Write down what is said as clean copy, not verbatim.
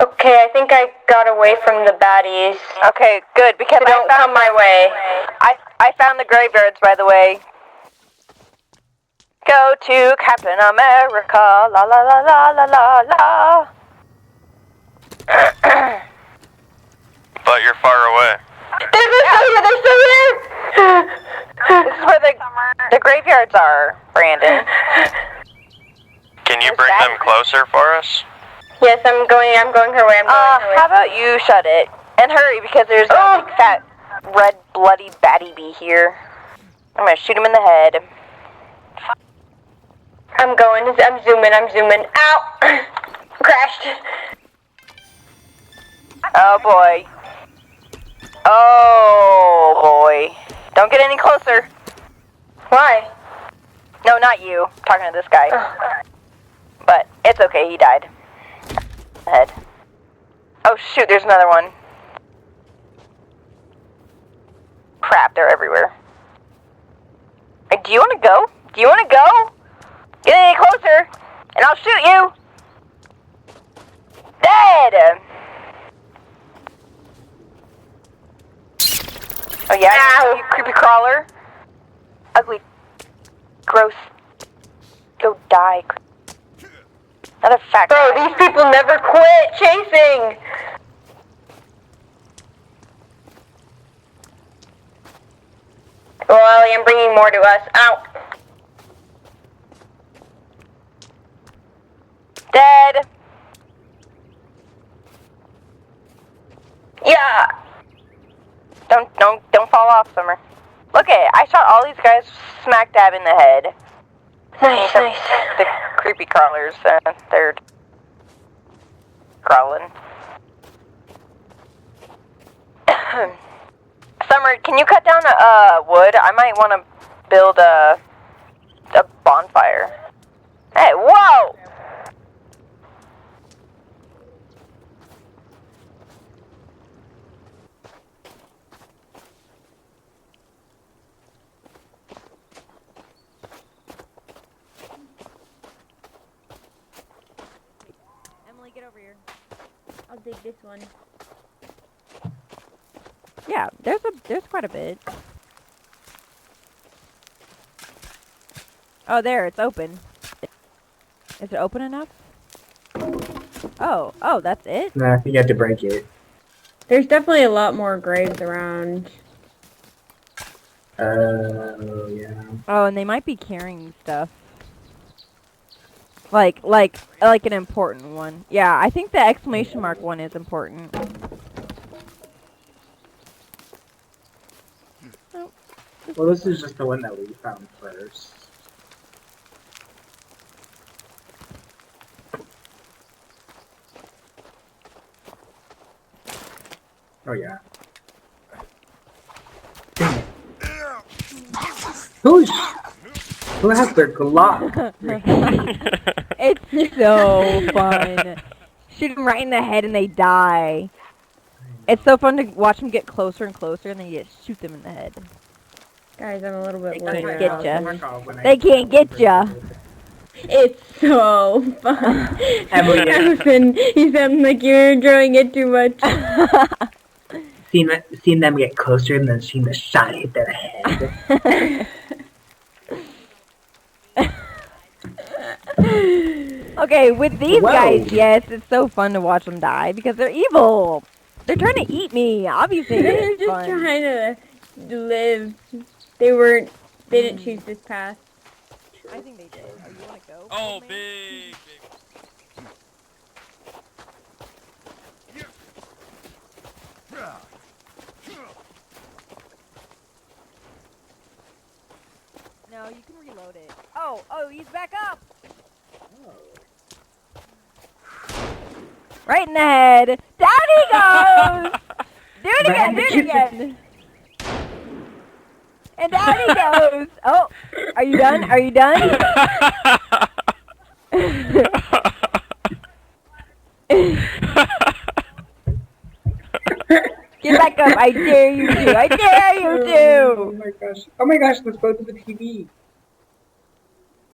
Okay, I think I got away from the baddies. Okay, good, because So don't come my way. I found the graveyards, by the way. Go to Captain America, la la la la la la la. But you're far away. They're still here! This is where the graveyards are, Brandon. Can you bring them closer for us? Yes, I'm going her way, How about you shut it? And hurry, because there's a big fat, red, bloody baddie bee here. I'm gonna shoot him in the head. I'm zooming. Ow! Crashed. Oh boy. Oh boy. Don't get any closer. Why? No, not you. I'm talking to this guy. But it's okay, he died. Head. Oh shoot, there's another one. Crap, they're everywhere. Hey, do you want to go? Do you want to go? Get any closer, and I'll shoot you. Dead. Oh yeah, Ow. you creepy crawler. Ugly. Gross. Go die. Another fat Bro, guy. these people never quit chasing! Well, Ellie, I'm bringing more to us. Ow! Dead. Yeah! Don't fall off, Summer. Look I shot all these guys smack dab in the head. Nice. The creepy crawlers, they're crawling. Summer, can you cut down wood? I might want to build a bonfire. Hey, whoa! Emily, get over here. I'll dig this one. Yeah, there's quite a bit. Oh, there, it's open. Is it open enough? Oh, that's it? Nah, I think you have to break it. There's definitely a lot more graves around. Yeah. Oh, and they might be carrying stuff. Like an important one. Yeah, I think the exclamation mark one is important. Well, this is just the one that we found first. Oh yeah. Who has their Glock? It's so fun. Shoot them right in the head and they die. It's so fun to watch them get closer and closer and then you just shoot them in the head. Guys, I'm a little bit They worried. can't get ya. They can't get ya. It's so fun. Emily, Jonathan, you sound like you're enjoying it too much. Seeing them get closer and then seeing the shot hit their head. Okay, with these Whoa. guys, yes, it's so fun to watch them die because they're evil. They're trying to eat me. Obviously, They're it's just fun. trying to live. They didn't choose this path. I think they did. Oh, you want to go? Oh, man? big. No, you can reload it. Oh, he's back up. Right in the head. Down he goes. Do it again. And down he goes. Oh, are you done? Are you done? Get back up. I dare you to. I dare you Oh to. my gosh. Oh my gosh, let's go to the TV.